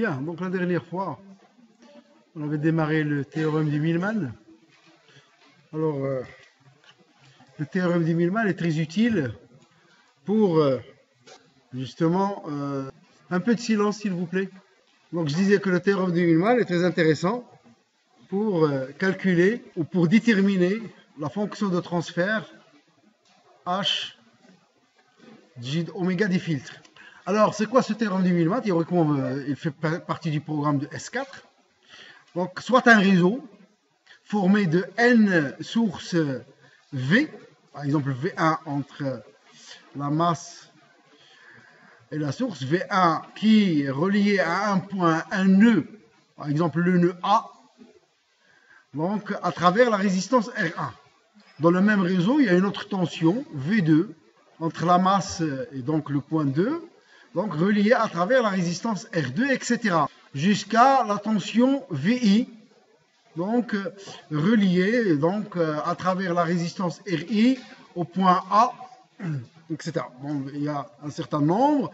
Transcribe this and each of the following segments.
Bien, donc la dernière fois, on avait démarré le théorème du Millman. Alors, le théorème du Millman est très utile pour, justement, un peu de silence s'il vous plaît. Donc je disais que le théorème du Millman est très intéressant pour calculer ou pour déterminer la fonction de transfert H oméga des filtres. Alors, c'est quoi ce théorème du Millman? Il fait partie du programme de S4. Donc, soit un réseau formé de n sources V, par exemple V1 entre la masse et la source, V1 qui est relié à un point, un nœud, par exemple le nœud A, donc à travers la résistance R1. Dans le même réseau, il y a une autre tension, V2, entre la masse et donc le point 2, donc relié à travers la résistance R2, etc. Jusqu'à la tension VI, donc relié donc, à travers la résistance RI au point A, etc. Bon, il y a un certain nombre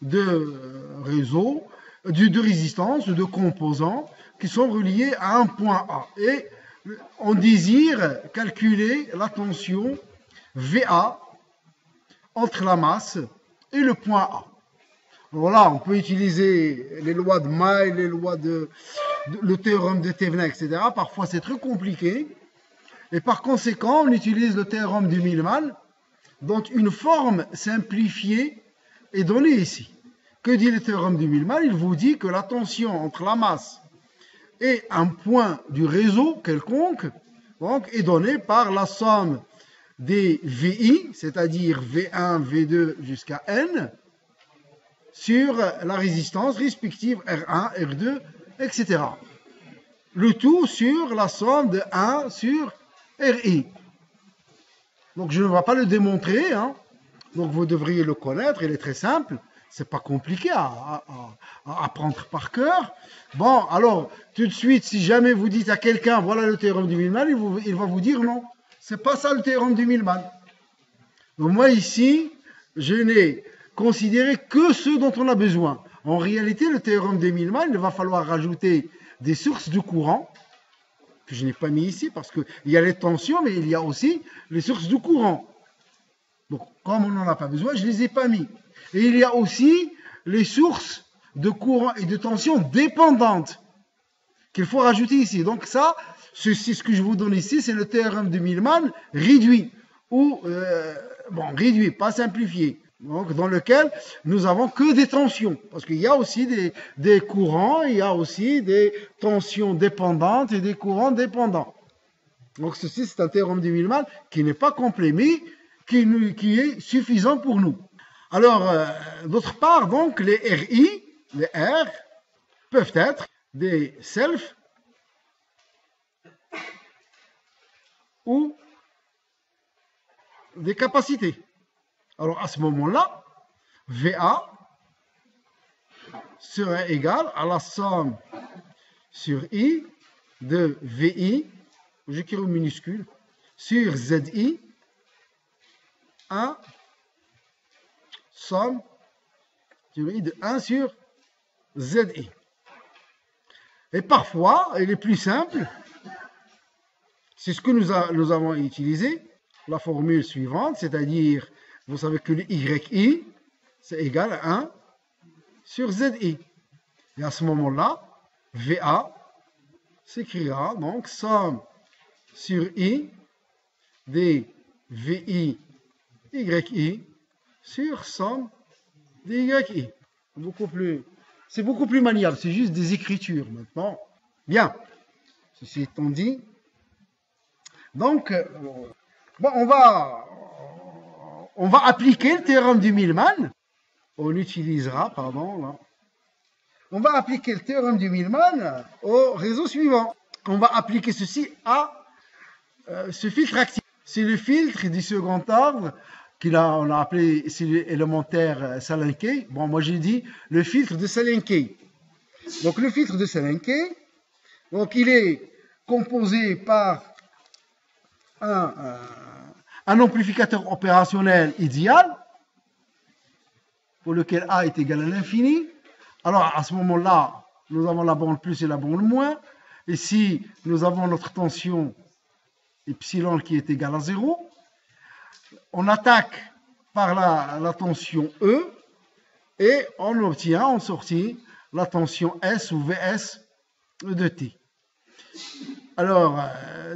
de réseaux, de résistances, de composants qui sont reliés à un point A. Et on désire calculer la tension VA entre la masse et le point A. Alors là, on peut utiliser les lois de May, les lois le théorème de Thévenin, etc. Parfois, c'est très compliqué. Et par conséquent, on utilise le théorème du Millman, dont une forme simplifiée est donnée ici. Que dit le théorème du Millman? Il vous dit que la tension entre la masse et un point du réseau quelconque donc, est donnée par la somme des VI, c'est-à-dire V1, V2 jusqu'à N, sur la résistance respective R1, R2, etc. Le tout sur la somme de 1 sur RI. Donc je ne vais pas le démontrer, hein. Donc vous devriez le connaître, il est très simple, c'est pas compliqué à apprendre par cœur. Bon, alors tout de suite, si jamais vous dites à quelqu'un, voilà le théorème du Millman, il va vous dire non, c'est pas ça le théorème du Millman. Donc moi ici, je n'ai considéré que ce dont on a besoin. En réalité, le théorème de Millman, il va falloir rajouter des sources de courant, que je n'ai pas mis ici, parce qu'il y a les tensions, mais il y a aussi les sources de courant. Donc, comme on n'en a pas besoin, je ne les ai pas mis. Et il y a aussi les sources de courant et de tension dépendantes qu'il faut rajouter ici. Donc ça, ce que je vous donne ici, c'est le théorème de Millman réduit, ou, bon, réduit, pas simplifié. Donc, dans lequel nous avons que des tensions, parce qu'il y a aussi des courants, il y a aussi des tensions dépendantes et des courants dépendants. Donc ceci, c'est un théorème de Millman qui n'est pas complet, mais qui est suffisant pour nous. Alors, d'autre part, donc, les RI, les R, peuvent être des self ou des capacités. Alors, à ce moment-là, VA serait égal à la somme sur I de VI, j'écris au minuscule, sur ZI, 1, somme sur I de 1 sur ZI. Et parfois, il est plus simple, c'est ce que nous avons utilisé, la formule suivante, c'est-à-dire, vous savez que le YI, c'est égal à 1 sur ZI. Et à ce moment-là, VA s'écrira donc somme sur I des VI YI sur somme des YI. C'est beaucoup plus maniable, c'est juste des écritures maintenant. Bien, ceci étant dit, donc, bon, on va appliquer le théorème du Millman. On utilisera, pardon, là. On va appliquer le théorème du Millman au réseau suivant. On va appliquer ceci à ce filtre actif. C'est le filtre du second ordre on a appelé élémentaire Salenke. Bon, moi j'ai dit le filtre de Salenke. Donc le filtre de Salenke, donc il est composé par un amplificateur opérationnel idéal, pour lequel A est égal à l'infini, Alors, à ce moment-là, nous avons la borne plus et la borne moins. Ici, nous avons notre tension epsilon qui est égale à 0. On attaque par la tension E et on obtient en sortie la tension S ou VS de T. Alors,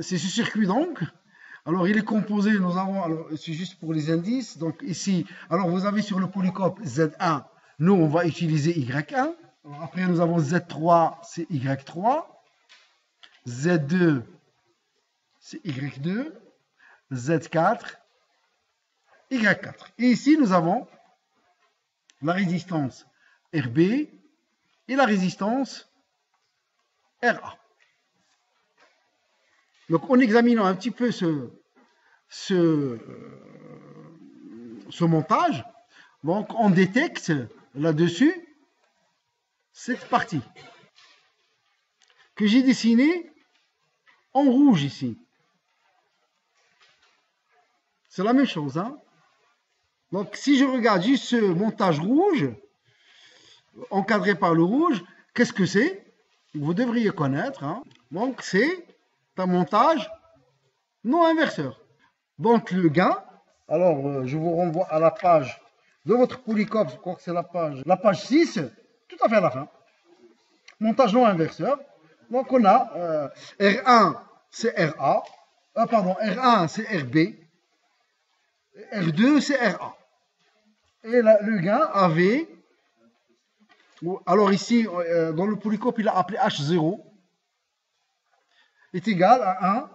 c'est ce circuit donc. Alors, il est composé, nous avons, alors c'est juste pour les indices, donc ici, alors vous avez sur le polycope Z1, nous on va utiliser Y1. Alors, après, nous avons Z3, c'est Y3. Z2, c'est Y2. Z4, Y4. Et ici, nous avons la résistance RB et la résistance RA. Donc, en examinant un petit peu ce montage, donc on détecte là-dessus cette partie que j'ai dessinée en rouge ici. C'est la même chose. Hein? Donc, si je regarde juste ce montage rouge, encadré par le rouge, qu'est-ce que c'est? Vous devriez connaître. Hein? Donc, c'est un montage non inverseur. Donc, le gain, alors je vous renvoie à la page de votre polycope, je crois que c'est la page 6, tout à fait à la fin. Montage non inverseur. Donc, on a R1, c'est RA. Pardon, R1, c'est RB. R2, c'est RA. Et là, le gain AV, alors ici, dans le polycope, il a appelé H0, est égal à 1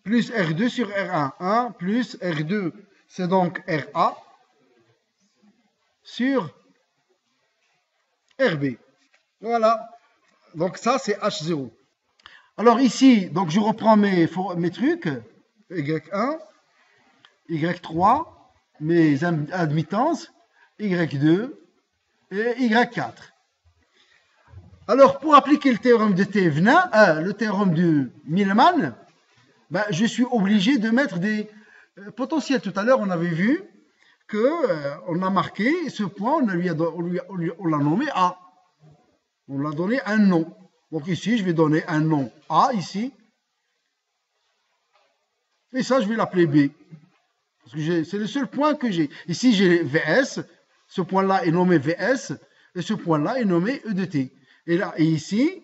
plus R2 sur R1. 1 plus R2, c'est donc RA sur RB. Voilà. Donc ça, c'est H0. Alors ici, donc je reprends mes trucs. Y1, Y3, mes admittances, Y2 et Y4. Alors, pour appliquer le théorème de Thévenin, le théorème de Millman, ben, je suis obligé de mettre des potentiels. Tout à l'heure, on avait vu qu'on a marqué ce point, on l'a nommé A. On l'a donné un nom. Donc ici, je vais donner un nom A, ici. Et ça, je vais l'appeler B. Parce que c'est le seul point que j'ai. Ici, j'ai VS. Ce point-là est nommé VS. Et ce point-là est nommé E de T. Et là, et ici,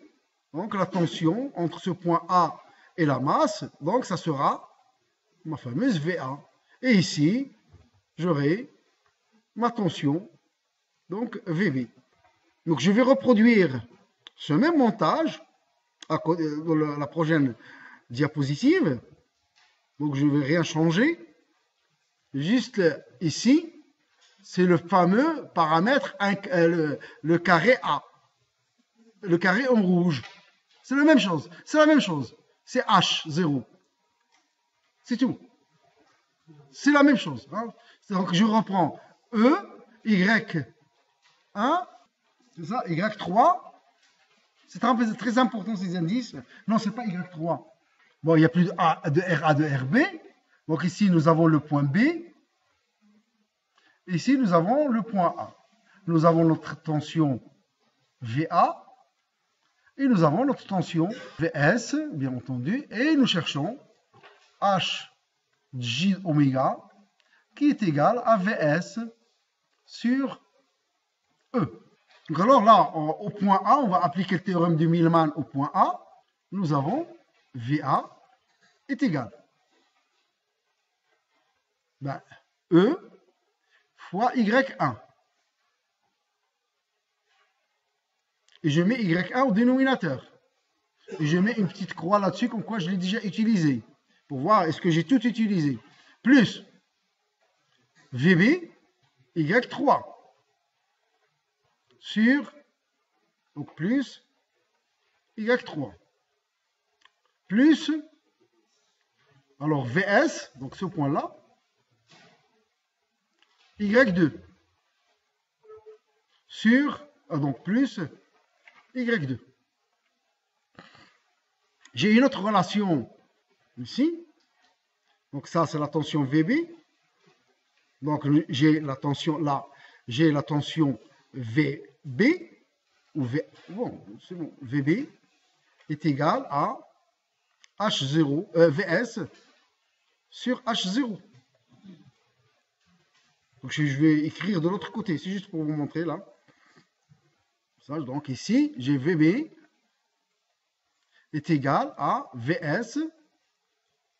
donc la tension entre ce point A et la masse, donc ça sera ma fameuse VA. Et ici, j'aurai ma tension, donc VB. Donc je vais reproduire ce même montage dans la prochaine diapositive. Donc je ne vais rien changer. Juste ici, c'est le fameux paramètre, le carré A. Le carré en rouge. C'est la même chose. C'est la même chose. C'est H0. C'est tout. C'est la même chose. Hein. Donc je reprends E, Y1, c'est ça, Y3. C'est très important ces indices. Non, c'est pas Y3. Bon, il n'y a plus de RA, de RB. Donc ici, nous avons le point B. Ici, nous avons le point A. Nous avons notre tension VA. Et nous avons notre tension VS, bien entendu. Et nous cherchons HJ oméga, qui est égal à VS sur E. Donc alors là, au point A, on va appliquer le théorème de Millman au point A. Nous avons VA est égal E fois Y1. Et je mets Y1 au dénominateur. Et je mets une petite croix là-dessus, comme quoi je l'ai déjà utilisé. Pour voir est-ce que j'ai tout utilisé. Plus VB, Y3. Sur, donc plus Y3. Plus, alors VS, donc ce point-là, Y2. Sur, donc plus Y2. J'ai une autre relation ici. Donc ça, c'est la tension VB. Donc j'ai la tension là, j'ai la tension V ou V, bon, c'est bon, VB est égal à H0, VS sur H0. Donc je vais écrire de l'autre côté, c'est juste pour vous montrer là. Ça, donc ici, j'ai VB est égal à VS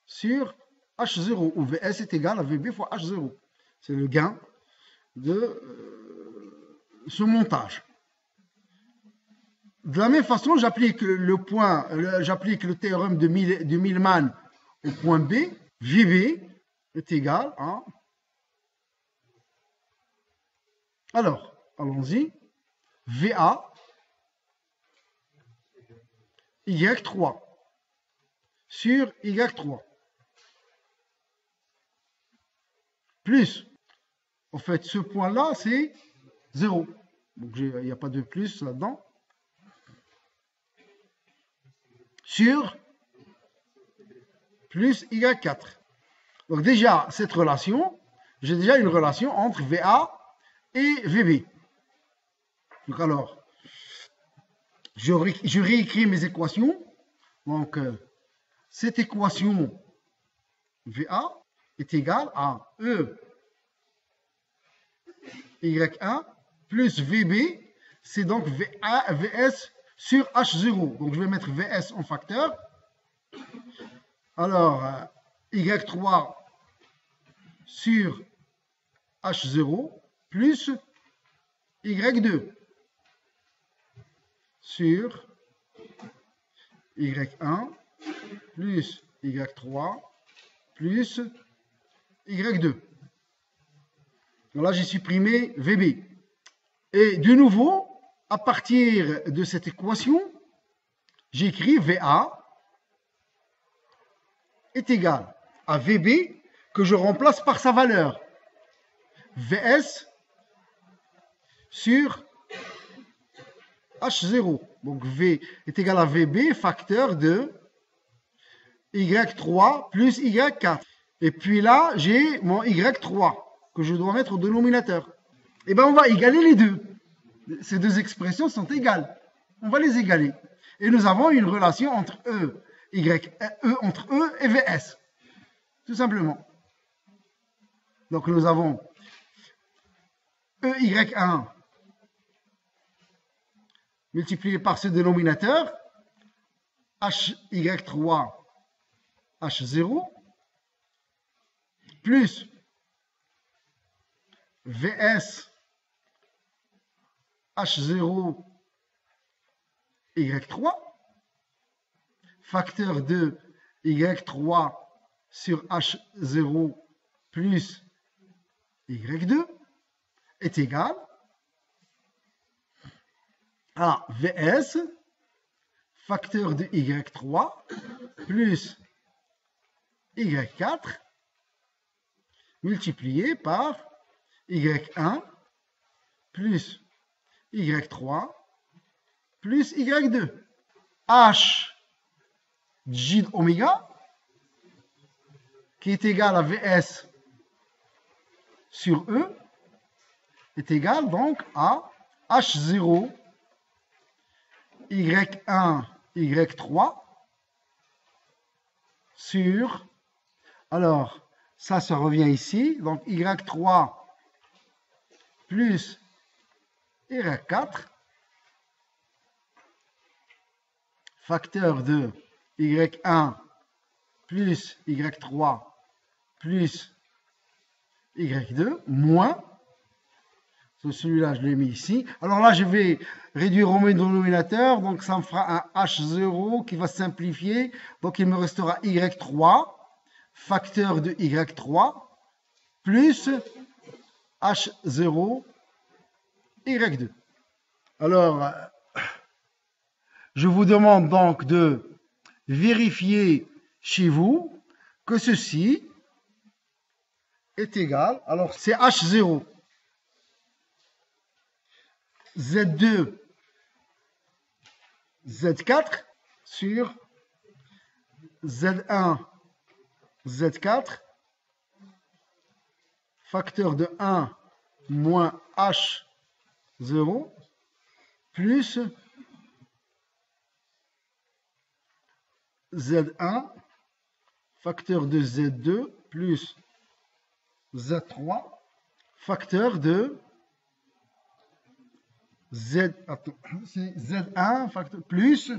sur H0, où VS est égal à VB fois H0. C'est le gain de ce montage. De la même façon, j'applique le théorème de Millman au point B. VB est égal à... Alors, allons-y. VA Y3 sur Y3 plus, en fait, ce point-là, c'est 0. Donc, il n'y a pas de plus là-dedans. Sur plus Y4. Donc, déjà, cette relation, j'ai déjà une relation entre VA et VB. Donc, alors, je réécris mes équations. Donc, cette équation VA est égale à E Y1 plus VB, c'est donc VS sur H0. Donc, je vais mettre VS en facteur. Alors, Y3 sur H0 plus Y2 sur Y1 plus Y3 plus Y2. Donc là, j'ai supprimé VB. Et de nouveau, à partir de cette équation, j'écris VA est égal à VB que je remplace par sa valeur. VS sur H0. Donc V est égal à VB facteur de Y3 plus Y4. Et puis là, j'ai mon Y3 que je dois mettre au dénominateur. Et bien, on va égaler les deux. Ces deux expressions sont égales. On va les égaler. Et nous avons une relation entre entre E et VS. Tout simplement. Donc, nous avons EY1 multiplié par ce dénominateur, HY3, H0, plus VS, H0, Y3, facteur de Y3 sur H0 plus Y2 est égal à VS, facteur de Y3 plus Y4 multiplié par Y1 plus Y3 plus Y2. H J oméga qui est égal à VS sur E est égal donc à H0 Y1 Y3 sur, alors ça revient ici, donc Y3 plus Y4 facteur de Y1 plus Y3 plus Y2 moins, celui-là je l'ai mis ici. Alors là je vais réduire au dénominateur, donc ça me fera un H0 qui va simplifier, donc il me restera Y3 facteur de Y3 plus H0 Y2. Alors je vous demande donc de vérifier chez vous que ceci est égal, alors c'est H0, Z2, Z4 sur Z1, Z4, facteur de 1 moins H0 plus Z1 facteur de Z2 plus Z3 facteur de Z1 facteur plus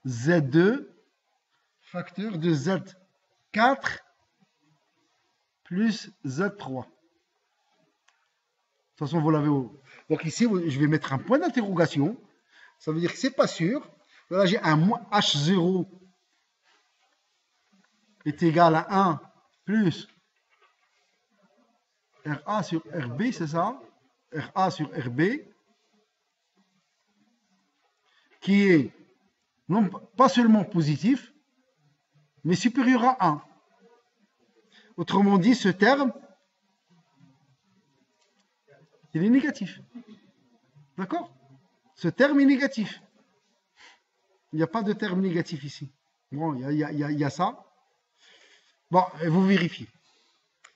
Z2 facteur de Z4 plus Z3. De toute façon, vous l'avez au... Donc ici, je vais mettre un point d'interrogation. Ça veut dire que c'est pas sûr. Là, j'ai un H0 est égal à 1 plus RA sur RB, c'est ça? RA sur RB, qui est non pas seulement positif, mais supérieur à 1. Autrement dit, ce terme, il est négatif. D'accord? Ce terme est négatif. Il n'y a pas de terme négatif ici. Bon, il y a ça. Bon, et vous vérifiez.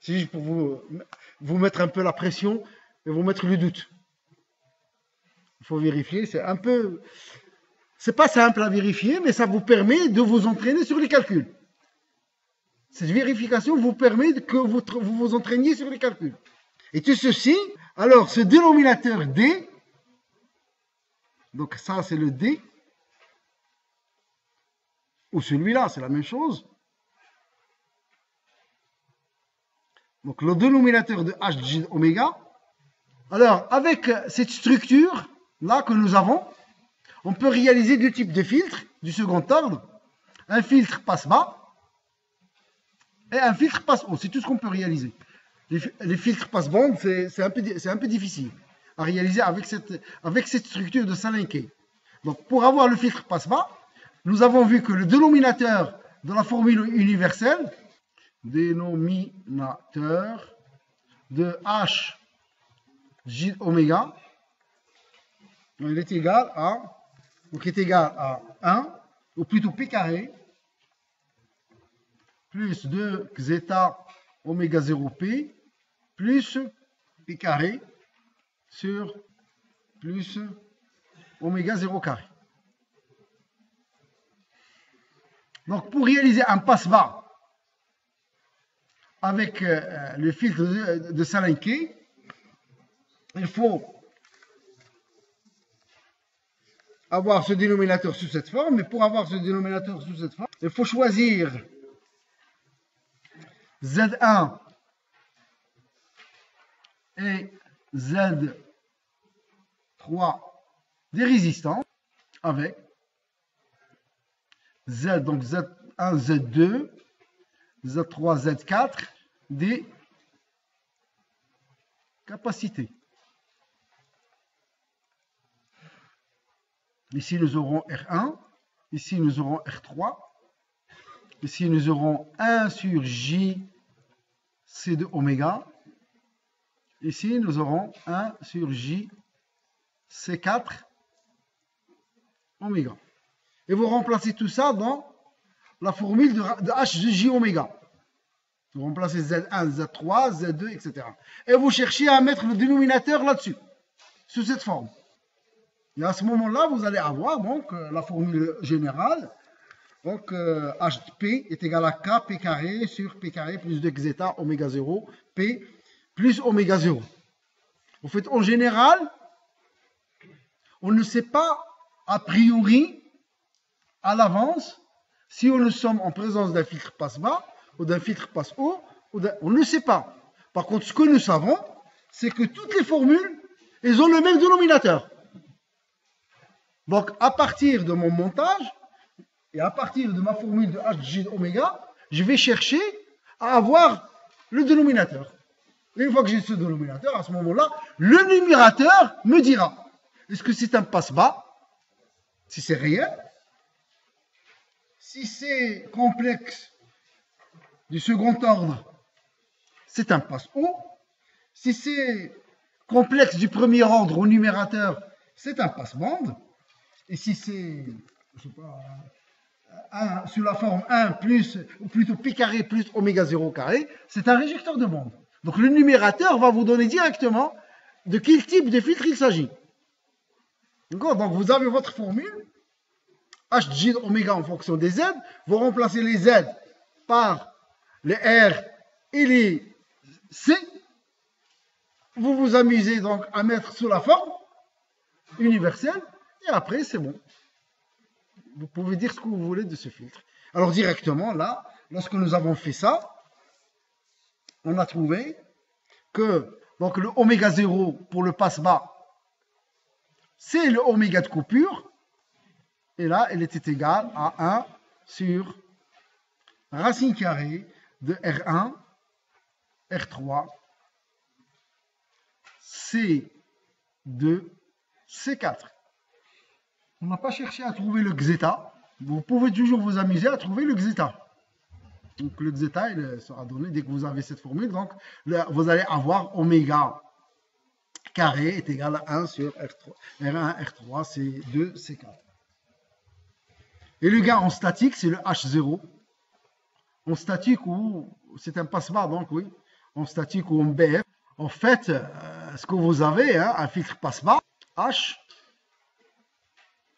C'est juste pour vous mettre un peu la pression et vous mettre le doute. Il faut vérifier. C'est un peu... C'est pas simple à vérifier, mais ça vous permet de vous entraîner sur les calculs. Cette vérification vous permet que vous vous entraîniez sur les calculs. Et tout ceci, alors ce dénominateur D, donc ça c'est le D, ou celui-là, c'est la même chose. Donc le dénominateur de Hg oméga. Alors avec cette structure là que nous avons, on peut réaliser deux types de filtres du second ordre. Un filtre passe-bas et un filtre passe-haut. C'est tout ce qu'on peut réaliser. Les filtres passe-bande, c'est un peu difficile à réaliser avec cette structure de Salinquet. Donc pour avoir le filtre passe-bas, nous avons vu que le dénominateur de la formule universelle, dénominateur de H J oméga, il est égal à, donc est égal à 1, ou plutôt P carré, plus 2 zeta oméga 0P, plus P carré sur plus oméga 0 carré. Donc pour réaliser un passe-bas avec le filtre de Salinquet, il faut avoir ce dénominateur sous cette forme. Mais pour avoir ce dénominateur sous cette forme, il faut choisir Z1 et Z3 des résistants avec Z, donc Z1, Z2, Z3, Z4 des capacités. Ici, nous aurons R1. Ici, nous aurons R3. Ici, nous aurons 1 sur J C de oméga. Ici, nous aurons 1 sur J C4 oméga. Et vous remplacez tout ça dans la formule de H de J oméga. Vous remplacez Z1, Z3, Z2, etc. Et vous cherchez à mettre le dénominateur là-dessus, sous cette forme. Et à ce moment-là, vous allez avoir donc la formule générale. Donc HP est égal à K, P carré sur P carré plus 2 zeta oméga 0, P plus oméga 0. En fait, en général, on ne sait pas a priori, à l'avance, si nous sommes en présence d'un filtre passe-bas ou d'un filtre passe-haut, on ne sait pas. Par contre, ce que nous savons, c'est que toutes les formules, elles ont le même dénominateur. Donc, à partir de mon montage, et à partir de ma formule de Hg oméga, je vais chercher à avoir le dénominateur. Et une fois que j'ai ce dénominateur, à ce moment-là, le numérateur me dira, est-ce que c'est un passe-bas, si c'est réel, si c'est complexe du second ordre, c'est un passe-haut, si c'est complexe du premier ordre au numérateur, c'est un passe-bande, et si c'est, je sais pas, sous la forme 1 plus, ou plutôt pi carré plus oméga 0 carré, c'est un réjecteur de bande. Donc le numérateur va vous donner directement de quel type de filtre il s'agit. D'accord? Donc vous avez votre formule, Hg de oméga en fonction des Z, vous remplacez les Z par les R et les C, vous vous amusez donc à mettre sous la forme universelle, et après c'est bon. Vous pouvez dire ce que vous voulez de ce filtre. Alors directement là, lorsque nous avons fait ça, on a trouvé que donc le oméga 0 pour le passe bas, c'est le oméga de coupure, et là, elle était égale à 1 sur racine carrée de R1, R3, C2, C4. On n'a pas cherché à trouver le xéta. Vous pouvez toujours vous amuser à trouver le xéta. Donc le xéta, il sera donné dès que vous avez cette formule. Donc vous allez avoir oméga carré est égal à 1 sur R1, R3, C2, C4. Et le gain en statique, c'est le H0. En statique, ou c'est un passe-bas, donc oui. En statique ou en BF. En fait, ce que vous avez, hein, un filtre passe-bas, H,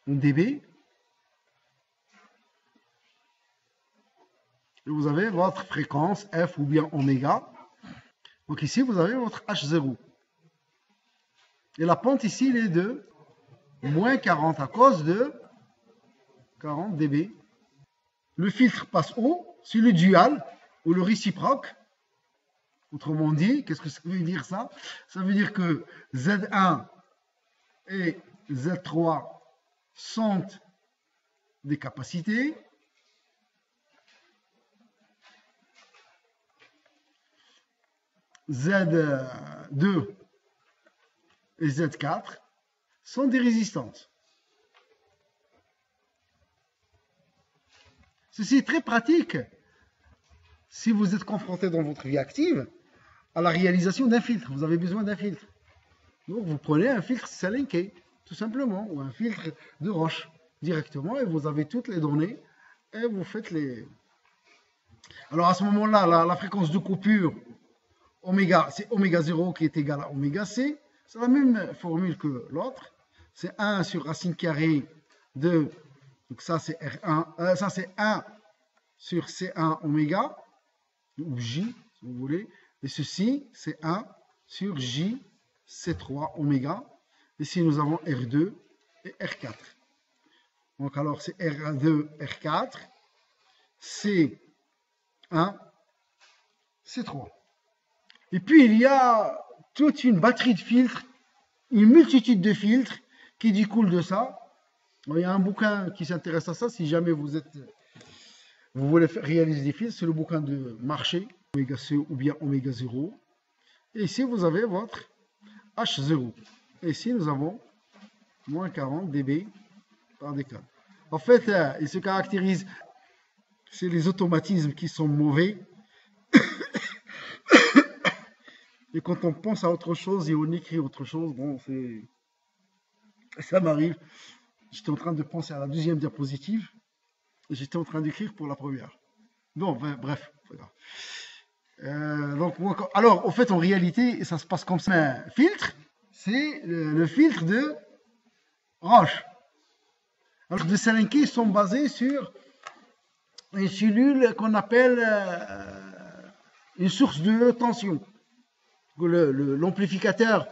en dB. Et vous avez votre fréquence F ou bien oméga. Donc ici, vous avez votre H0. Et la pente ici, il est de moins 40 à cause de 40 dB. Le filtre passe haut, c'est le dual ou le réciproque. Autrement dit, qu'est-ce que ça veut dire ça? Ça veut dire que Z1 et Z3 sont des capacités. Z2 et Z4 sont des résistances. Ceci est très pratique si vous êtes confronté dans votre vie active à la réalisation d'un filtre. Vous avez besoin d'un filtre. Donc vous prenez un filtre Salinké, tout simplement, ou un filtre de roche directement, et vous avez toutes les données, et vous faites les... Alors à ce moment-là, la fréquence de coupure, oméga, c'est oméga 0 qui est égal à oméga C. C'est la même formule que l'autre. C'est 1 sur racine carrée de... Donc ça c'est R1, ça c'est 1 sur C1 oméga, ou J, si vous voulez. Et ceci, c'est 1 sur J, C3 oméga. Ici, nous avons R2 et R4. Donc alors, c'est R2, R4, C1, C3. Et puis, il y a toute une batterie de filtres, une multitude de filtres qui découlent de ça. Il y a un bouquin qui s'intéresse à ça, si jamais vous voulez réaliser des filtres, c'est le bouquin de marché, oméga C ou bien oméga 0. Et ici, vous avez votre H0. Et ici, nous avons moins 40 dB par décade. En fait, il se caractérise, c'est les automatismes qui sont mauvais. Et quand on pense à autre chose et on écrit autre chose, bon, ça m'arrive. J'étais en train de penser à la deuxième diapositive. J'étais en train d'écrire pour la première. Bon, bref. Donc, alors, en fait, en réalité, ça se passe comme ça. Un filtre, c'est le filtre de roche. Alors, les Salinké sont basés sur une cellule qu'on appelle une source de tension. L'amplificateur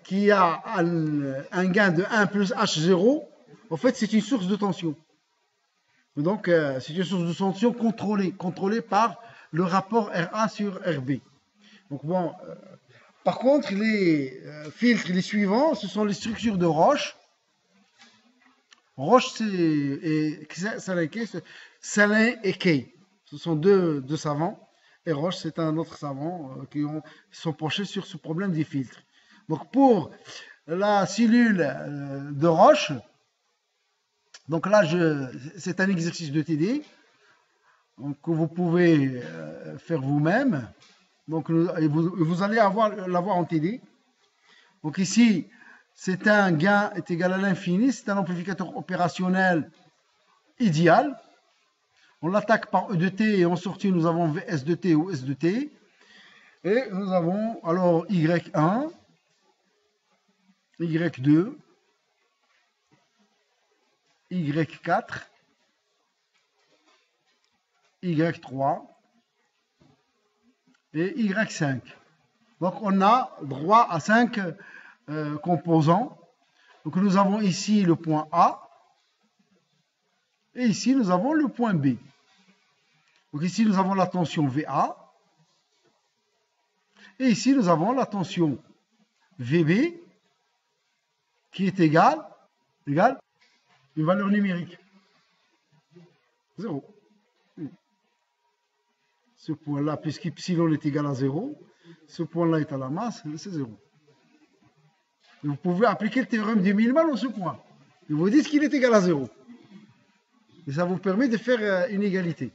qui a un gain de 1 plus H0, en fait, c'est une source de tension. Donc, c'est une source de tension contrôlée par le rapport RA sur RB. Donc, bon, par contre, les filtres, les suivants, ce sont les structures de Roche. Roche, c'est Salin et Kay. Ce sont deux savants. Et Roche, c'est un autre savant qui sont penchés sur ce problème des filtres. Donc, pour la cellule de Roche, donc là, c'est un exercice de TD que vous pouvez faire vous-même. Donc, vous allez l'avoir en TD. Donc ici, c'est un gain est égal à l'infini. C'est un amplificateur opérationnel idéal. On l'attaque par E de T et en sortie, nous avons VS de T ou S de T. Et nous avons alors Y1 Y2, Y4, Y3 et Y5. Donc on a droit à 5 composants. Donc nous avons ici le point A et ici nous avons le point B. Donc ici nous avons la tension VA et ici nous avons la tension VB qui est égale une valeur numérique. 0. Ce point-là, puisqu'ypsilon est égal à 0, ce point-là est à la masse, c'est 0. Et vous pouvez appliquer le théorème du Millman en ce point. Et vous dites qu'il est égal à 0. Et ça vous permet de faire une égalité.